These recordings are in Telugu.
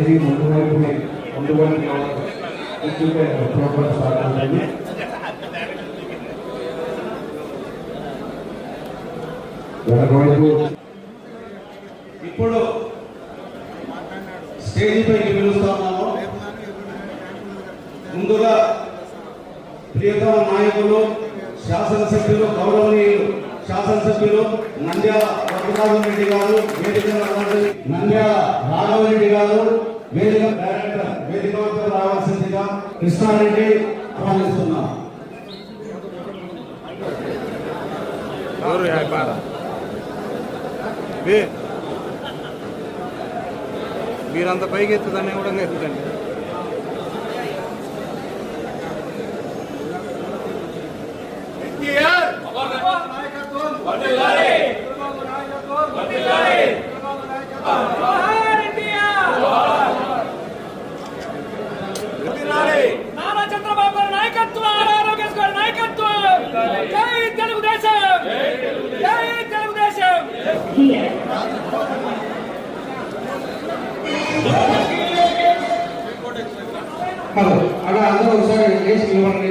స్టేజీ ముందు వైపు ప్రోగ్రామ్ స్టార్ట్ అవుతుంది. ఇప్పుడు స్టేజీ పైకి పిలుస్తున్నాము. ముందుగా ప్రియతమ నాయకులు శాసనసభ్యులు గౌరవనీయులు శాసనసభ్యులు నంద్యాల రఘునాథరెడ్డి గారు వేదిక నంద్యాల రాఘవరెడ్డి గారు వేదిక డైరెక్టర్ వేదిక రావాల్సిందిగా కృష్ణారెడ్డి ఆహ్వానిస్తున్నాం. మీరంత పైకి ఎత్తుదాన్ని కూడా ఎత్తుదండి. నారా చంద్రబాబు గారి నాయకత్వం, ఆర్ఆర్ లోకేష్ గారి నాయకత్వం. జై తెలుగుదేశం, జై తెలుగుదేశం. హలో అలా అందరూ ఒకసారి లేచి నిలబడండి.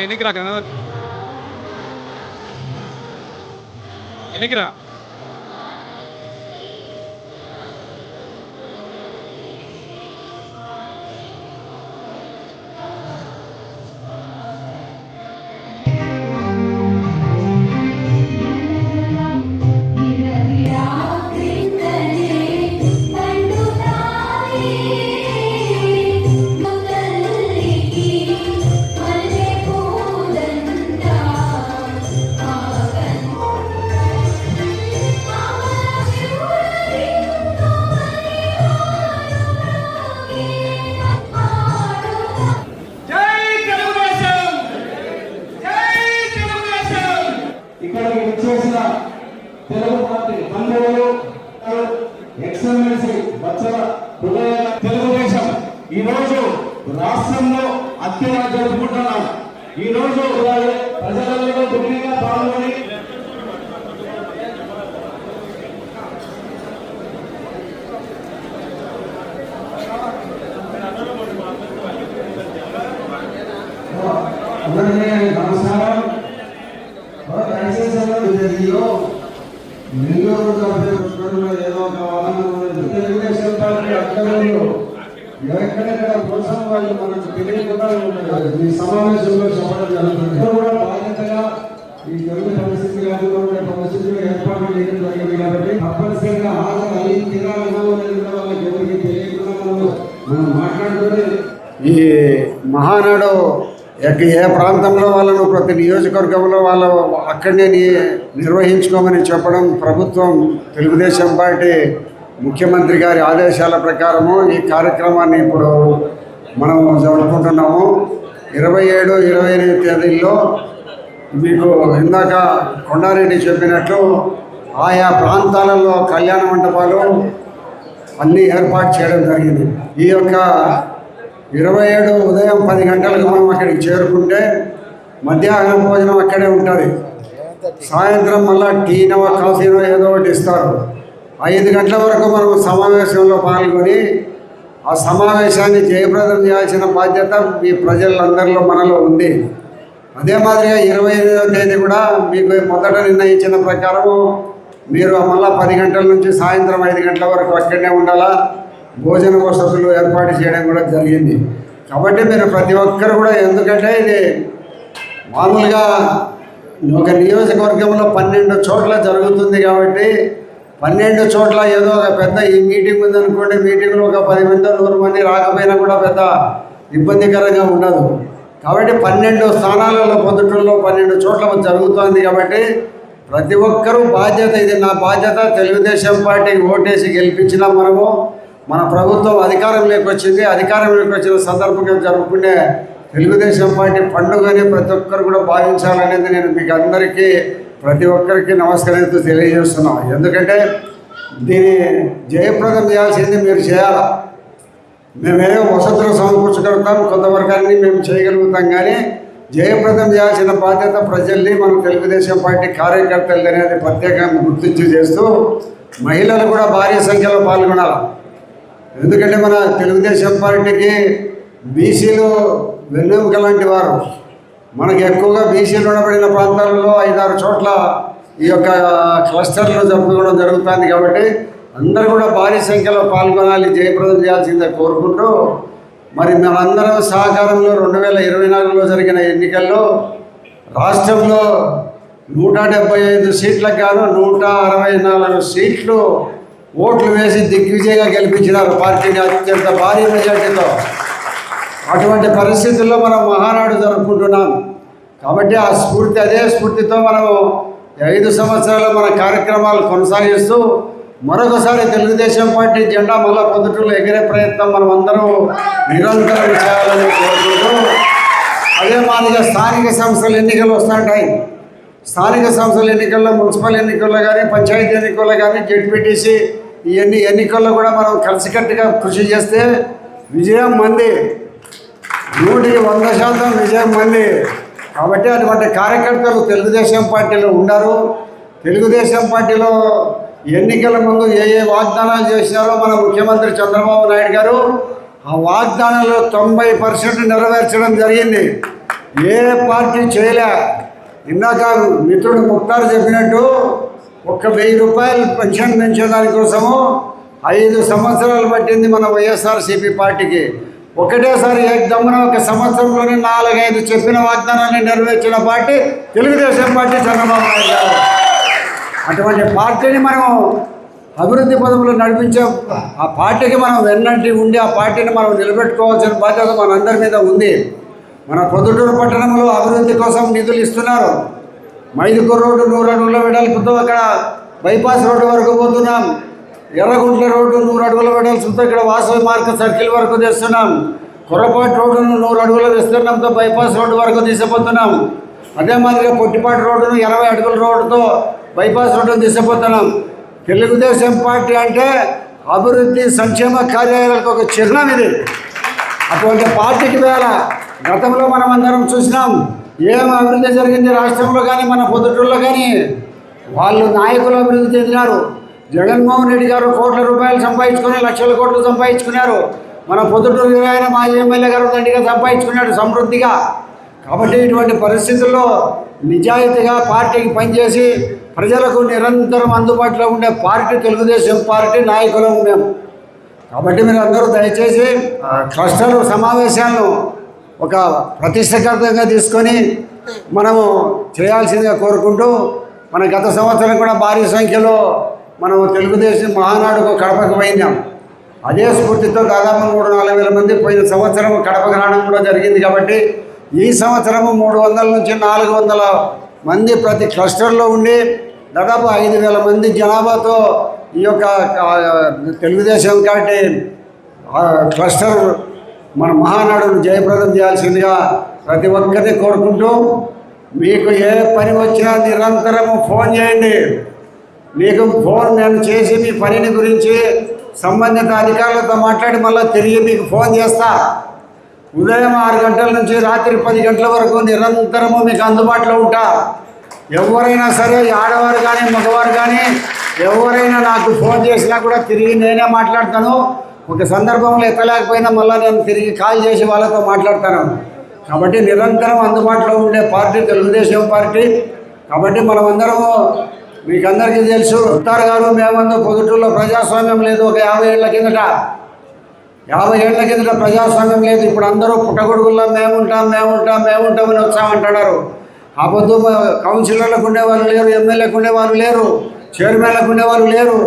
ఎన్నికరా ఎన్నికరా ఇక్కడికి వచ్చేసిన తెలుగు పార్టీ బంధువులు, ఎక్స్ఎమ్మెల్సీ బచ్చల హృదయ తెలుగుదేశం ఈ రోజు రాష్ట్రంలో అత్యంత జరుపుకుంటున్నాం. ఈ రోజు ప్రజలలో దుర్గా పాల్గొని నమస్కారం. ఏదో తెలుగుదేశం పార్టీ అక్కర్లు ఎక్కడెక్కడ కోసం వాళ్ళు మనకు తెలియకుండా ఈ సమావేశంలో చెప్పడం జరుగుతుంది. కూడా బాధ్యతగా ఈ తెలుగు పరిస్థితి పరిస్థితులు ఏర్పాటు చేయడం జరిగింది కాబట్టి తప్పనిసరిగా హాజరు అయ్యి తినాలన్నా వాళ్ళకి ఎవరికి తెలియకుండా మనం మాట్లాడుతూనే ఈ మహానాడు ఏ ప్రాంతంలో వాళ్ళను ప్రతి నియోజకవర్గంలో వాళ్ళు అక్కడనే నిర్వహించుకోమని చెప్పడం ప్రభుత్వం తెలుగుదేశం పార్టీ ముఖ్యమంత్రి గారి ఆదేశాల ప్రకారము ఈ కార్యక్రమాన్ని ఇప్పుడు మనం జరుపుకుంటున్నాము. 27, 28 తేదీల్లో మీకు ఇందాక కొండారెడ్డి చెప్పినట్లు ఆయా ప్రాంతాలలో కళ్యాణ మండపాలు అన్నీ ఏర్పాటు చేయడం జరిగింది. ఈ యొక్క 27 ఉదయం 10 గంటలకు మనం అక్కడికి చేరుకుంటే మధ్యాహ్నం భోజనం అక్కడే ఉంటుంది. సాయంత్రం మళ్ళీ టీనో కాఫీనో ఏదో ఒకటి ఇస్తారు. 5 గంటల వరకు మనం సమావేశంలో పాల్గొని ఆ సమావేశాన్ని జయప్రదం చేయాల్సిన బాధ్యత మీ ప్రజలందరిలో మనలో ఉంది. అదే మాదిరిగా 28వ తేదీ కూడా మీకు మొదట నిర్ణయించిన ప్రకారము మీరు మళ్ళీ 10 గంటల నుంచి సాయంత్రం 5 గంటల వరకు అక్కడనే ఉండాలా. భోజన వసతులు ఏర్పాటు చేయడం కూడా జరిగింది. కాబట్టి మీరు ప్రతి ఒక్కరు కూడా, ఎందుకంటే ఇది మామూలుగా ఒక నియోజకవర్గంలో 12 చోట్ల జరుగుతుంది కాబట్టి 12 చోట్ల ఏదో ఒక పెద్ద ఈ మీటింగ్ ఉందనుకోండి, మీటింగ్లో ఒక 10 మంది 100 మంది రాకపోయినా కూడా పెద్ద ఇబ్బందికరంగా ఉండదు. కాబట్టి 12 స్థానాలలో పొద్దుటూరులో 12 చోట్ల జరుగుతుంది. కాబట్టి ప్రతి ఒక్కరూ బాధ్యత, ఇది నా బాధ్యత. తెలుగుదేశం పార్టీకి ఓటేసి గెలిపించిన మనము మన ప్రభుత్వం అధికారంలోకి వచ్చింది. అధికారంలోకి వచ్చిన సందర్భంగా జరుపుకునే తెలుగుదేశం పార్టీ పండుగని ప్రతి ఒక్కరు కూడా భావించాలనేది నేను మీకు అందరికీ ప్రతి ఒక్కరికి నమస్కరిస్తూ తెలియజేస్తున్నాను. ఎందుకంటే దీన్ని జయప్రదం చేయాల్సింది మీరు చేయాలి. మేమేదో వసతులు సమకూర్చగలుగుతాం, కొంతవరకు అన్ని మేము చేయగలుగుతాం. కానీ జయప్రదం చేయాల్సిన బాధ్యత ప్రజల్ని, మన తెలుగుదేశం పార్టీ కార్యకర్తలు అనేది ప్రత్యేకంగా గుర్తించి చేస్తూ మహిళలు కూడా భారీ సంఖ్యలో పాల్గొనాలి. ఎందుకంటే మన తెలుగుదేశం పార్టీకి బీసీలు వెన్నెముక లాంటి వారు. మనకు ఎక్కువగా బీసీలు ఉండబడిన ప్రాంతాలలో 5-6 చోట్ల ఈ యొక్క క్లస్టర్లు జరుపుకోవడం జరుగుతుంది. కాబట్టి అందరూ కూడా భారీ సంఖ్యలో పాల్గొనాలి, జయప్రదం చేయాల్సిందే కోరుకుంటూ, మరి మనందరం సహకారంలో 2024లో జరిగిన ఎన్నికల్లో రాష్ట్రంలో 175 సీట్లకు గాను 164 సీట్లు ఓట్లు వేసి దిగ్విజయంగా గెలిపించినారు పార్టీని అత్యంత భారీ మెజార్టీతో. అటువంటి పరిస్థితుల్లో మనం మహానాడు జరుపుకుంటున్నాం. కాబట్టి ఆ స్ఫూర్తి, అదే స్ఫూర్తితో మనము 5 సంవత్సరాలు మన కార్యక్రమాలు కొనసాగిస్తూ మరొకసారి తెలుగుదేశం పార్టీ జెండా మళ్ళా పొద్దుటూరులో ఎగిరే ప్రయత్నం మనం అందరం నిరంతరం చేయాలని కోరుకుంటూ, అదే మాదిరిగా స్థానిక సంస్థల ఎన్నికలు వస్తుంటాయి. స్థానిక సంస్థల ఎన్నికల్లో, మున్సిపల్ ఎన్నికల్లో కానీ, పంచాయతీ ఎన్నికల్లో కానీ, జెడ్పీటీసీ ఈ ఎన్నికల్లో కూడా మనం కలిసికట్టుగా కృషి చేస్తే విజయం మంది, 100% విజయం మంది. కాబట్టి అటువంటి కార్యకర్తలు తెలుగుదేశం పార్టీలో ఉన్నారు. తెలుగుదేశం పార్టీలో ఎన్నికల ముందు ఏ వాగ్దానాలు చేసినారో మన ముఖ్యమంత్రి చంద్రబాబు నాయుడు గారు ఆ వాగ్దానాలు 90% నెరవేర్చడం జరిగింది. ఏ పార్టీ చేయలే. ఇందాక మిత్రుడు ముక్తార్ చెప్పినట్టు 1000 రూపాయలు పెన్షన్ పెంచేదాని కోసము 5 సంవత్సరాలు పట్టింది మన వైఎస్ఆర్సీపీ పార్టీకి. ఒకటేసారి ఏకదమ్మున 1 సంవత్సరంలోనే 4-5 చెప్పిన వాగ్దానాన్ని నెరవేర్చిన పార్టీ తెలుగుదేశం పార్టీ, చంద్రబాబు నాయుడు గారు. అటువంటి పార్టీని మనం అభివృద్ధి పదంలో నడిపించే ఆ పార్టీకి మనం వెన్నంటి ఉండి ఆ పార్టీని మనం నిలబెట్టుకోవాల్సిన బాధ్యత మనందరి మీద ఉంది. మన పొద్దుటూరు పట్టణంలో అభివృద్ధి కోసం నిధులు ఇస్తున్నారు. మైదుకూరు రోడ్డు 100 అడుగుల వెడల్పుతో అక్కడ బైపాస్ రోడ్డు వరకు పోతున్నాం. ఎర్రగుంట్ల రోడ్డు 100 అడుగుల వెడల్పుతో ఇక్కడ వాసవి మార్కెట్ సర్కిల్ వరకు తెస్తున్నాం. కొర్రపాటు రోడ్డును 100 అడుగుల విస్తీర్ణంతో బైపాస్ రోడ్డు వరకు తీసుకుపోతున్నాం. అదే మాదిరిగా పొట్టిపాటు రోడ్డును 20 అడుగుల రోడ్డుతో బైపాస్ రోడ్డును తీసుకుపోతున్నాం. తెలుగుదేశం పార్టీ అంటే అభివృద్ధి, సంక్షేమ కార్యాలయాలకు ఒక చిహ్నం ఇది. అటువంటి పార్టీకి వేళ గతంలో మనం అందరం చూసినాం ఏం అభివృద్ధి జరిగింది రాష్ట్రంలో కానీ, మన పొద్దుటూరులో కానీ. వాళ్ళు నాయకులు అభివృద్ధి చెందినారు. జగన్మోహన్ రెడ్డి గారు కోట్ల రూపాయలు సంపాదించుకొని, లక్షల కోట్లు సంపాదించుకున్నారు. మన పొద్దుటూరు ఆయన మాజీ ఎమ్మెల్యే గారు దండిగా సంపాదించుకున్నాడు సమృద్ధిగా. కాబట్టి ఇటువంటి పరిస్థితుల్లో నిజాయితీగా పార్టీకి పనిచేసి ప్రజలకు నిరంతరం అందుబాటులో ఉండే పార్టీ తెలుగుదేశం పార్టీ నాయకులు మేము. కాబట్టి మీరు అందరూ దయచేసి క్లస్టర్ సమావేశాలను ఒక ప్రతిష్టాత్మకంగా తీసుకొని మనము చేయాల్సిందిగా కోరుకుంటూ, మన గత సంవత్సరం కూడా భారీ సంఖ్యలో మనం తెలుగుదేశం మహానాడుకు కడపకు పోయినాం. అదే స్ఫూర్తితో దాదాపు 3-4 వేల మంది పోయిన సంవత్సరం కడపకు రావడం కూడా జరిగింది. కాబట్టి ఈ సంవత్సరము 300 నుంచి 400 మంది ప్రతి క్లస్టర్లో ఉండి దాదాపు 5,000 మంది జనాభాతో ఈ యొక్క తెలుగుదేశం పార్టీ క్లస్టర్ మన మహానాడును జయప్రదం చేయాల్సిందిగా ప్రతి ఒక్కరిని కోరుకుంటూ, మీకు ఏ పని వచ్చినా నిరంతరము ఫోన్ చేయండి. మీకు ఫోన్ నేను చేసి మీ పనిని గురించి సంబంధిత అధికారులతో మాట్లాడి మళ్ళీ తిరిగి మీకు ఫోన్ చేస్తా. ఉదయం 6 గంటల నుంచి రాత్రి 10 గంటల వరకు నిరంతరము మీకు అందుబాటులో ఉంటా. ఎవరైనా సరే, ఆడవారు కానీ మగవారు కానీ ఎవరైనా నాకు ఫోన్ చేసినా కూడా తిరిగి నేనే మాట్లాడతాను. ఒక సందర్భంలో ఎత్తలేకపోయినా మళ్ళీ నేను తిరిగి కాల్ చేసి వాళ్ళతో మాట్లాడతాను. కాబట్టి నిరంతరం అందుబాటులో ఉండే పార్టీ తెలుగుదేశం పార్టీ. కాబట్టి మనమందరము, మీకు అందరికీ తెలుసు, ఉత్తార్ గారు మేమందరూ పొద్దుటూరులో ప్రజాస్వామ్యం లేదు. ఒక 50 ఏళ్ల కిందట 50 ఏళ్ల కిందట ప్రజాస్వామ్యం లేదు. ఇప్పుడు అందరూ పుట్టగొడుగుల్లో మేముంటామని వచ్చామంటున్నారు. ఆ పొద్దు కౌన్సిలర్లకు ఉండేవారు లేరు, ఎమ్మెల్యేలకు ఉండేవారు లేరు, చైర్మన్లకు ఉండేవారు లేరు.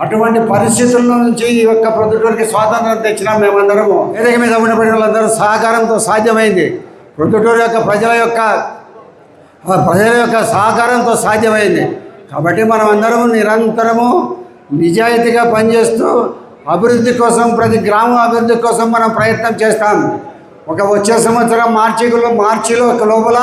అటువంటి పరిస్థితుల నుంచి ఈ యొక్క ప్రొద్దుటూరుకి స్వాతంత్రం తెచ్చినాం మేమందరము. వేదిక మీద ఉండబడిన వాళ్ళందరూ సహకారంతో సాధ్యమైంది. ప్రొద్దుటూరు యొక్క ప్రజల యొక్క సహకారంతో సాధ్యమైంది. కాబట్టి మనం అందరము నిరంతరము నిజాయితీగా పనిచేస్తూ అభివృద్ధి కోసం, ప్రతి గ్రామం అభివృద్ధి కోసం మనం ప్రయత్నం చేస్తాం. వచ్చే సంవత్సరం మార్చిలో లోపల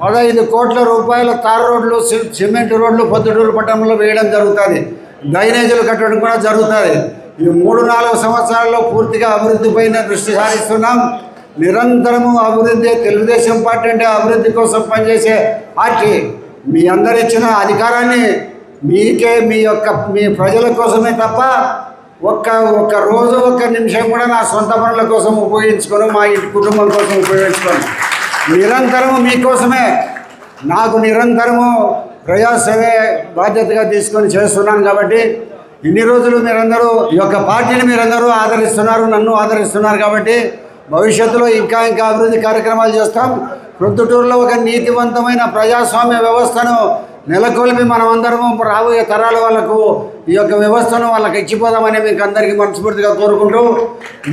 15 కోట్ల రూపాయల తార్ రోడ్లు, సిమెంట్ రోడ్లు పొద్దుటూరు పట్టణంలో వేయడం జరుగుతుంది. డ్రైనేజీలు కట్టడం కూడా జరుగుతుంది. ఈ 3-4 సంవత్సరాల్లో పూర్తిగా అభివృద్ధి పైన దృష్టి సారిస్తున్నాం. నిరంతరము అభివృద్ధి. తెలుగుదేశం పార్టీ అంటే అభివృద్ధి కోసం పనిచేసే పార్టీ. మీ అందరు ఇచ్చిన అధికారాన్ని మీకే మీ ప్రజల కోసమే తప్ప ఒక్క రోజు ఒక్క నిమిషం కూడా నా సొంత పనుల కోసం ఉపయోగించుకోను, మా ఇంటి కుటుంబం కోసం ఉపయోగించుకోను. నిరంతరము మీకోసమే. నాకు నిరంతరము ప్రజాసేవే బాధ్యతగా తీసుకొని చేస్తున్నాను. కాబట్టి ఇన్ని రోజులు మీరందరూ ఈ యొక్క పార్టీని మీరందరూ ఆదరిస్తున్నారు, నన్ను ఆదరిస్తున్నారు. కాబట్టి భవిష్యత్తులో ఇంకా అభివృద్ధి కార్యక్రమాలు చేస్తాం. ప్రొద్దుటూరులో ఒక నీతివంతమైన ప్రజాస్వామ్య వ్యవస్థను నెలకొల్పి మనమందరము రాబోయే తరాల వాళ్ళకు ఈ యొక్క వ్యవస్థను వాళ్ళకి ఇచ్చిపోదామని మీకు అందరికీ మనస్ఫూర్తిగా కోరుకుంటూ,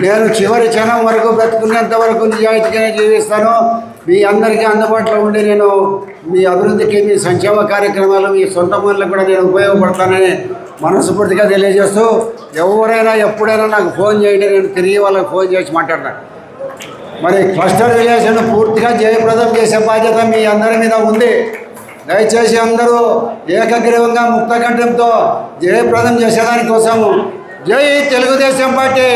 నేను చివరి క్షణం వరకు బ్రతుకునేంత వరకు నిజాయితీగానే జీవిస్తాను. మీ అందరికీ అందుబాటులో ఉండి నేను మీ అభివృద్ధికి, మీ సంక్షేమ కార్యక్రమాలు, మీ సొంత పనులకు కూడా నేను ఉపయోగపడతానని మనస్ఫూర్తిగా తెలియజేస్తూ, ఎవరైనా ఎప్పుడైనా నాకు ఫోన్ చేయండి, నేను తిరిగి వాళ్ళకి ఫోన్ చేసి మాట్లాడతాను. మరి క్లస్టర్ విలేజ్ను పూర్తిగా జయప్రదం చేసే బాధ్యత మీ అందరి మీద ఉంది. దయచేసి అందరూ ఏకగ్రీవంగా ముక్తకంఠంతో జయప్రదం చేసేదానికోసము జై తెలుగుదేశం పార్టీ,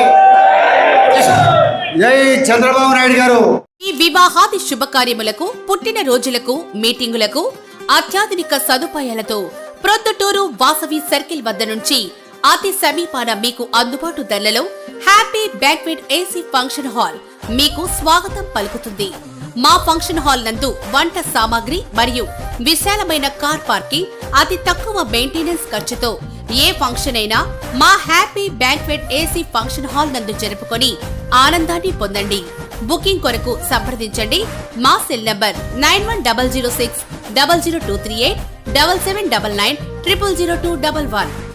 జై చంద్రబాబు నాయుడు గారు. ఈ వివాహాది శుభకార్యములకు, పుట్టిన రోజులకు, మీటింగులకు అత్యాధునిక సదుపాయాలతో ప్రొద్దుటూరు వాసవి సర్కిల్ వద్ద నుంచి అతి సమీపాన మీకు అందుబాటు ధరలలో happy banquet AC function hall మీకు స్వాగతం పలుకుతుంది. మా ఫంక్షన్ హాల్ నందు వంట సామాగ్రి మరియు విశాలమైన కార్ పార్కింగ్, అతి తక్కువ మెయింటెనెన్స్ ఖర్చుతో ఏ ఫంక్షన్ అయినా మా happy banquet AC function hall నందు జరుపుకొని ఆనందాన్ని పొందండి. బుకింగ్ కొరకు సంప్రదించండి. మా సెల్ నంబర్ 9100600238 7799 000211.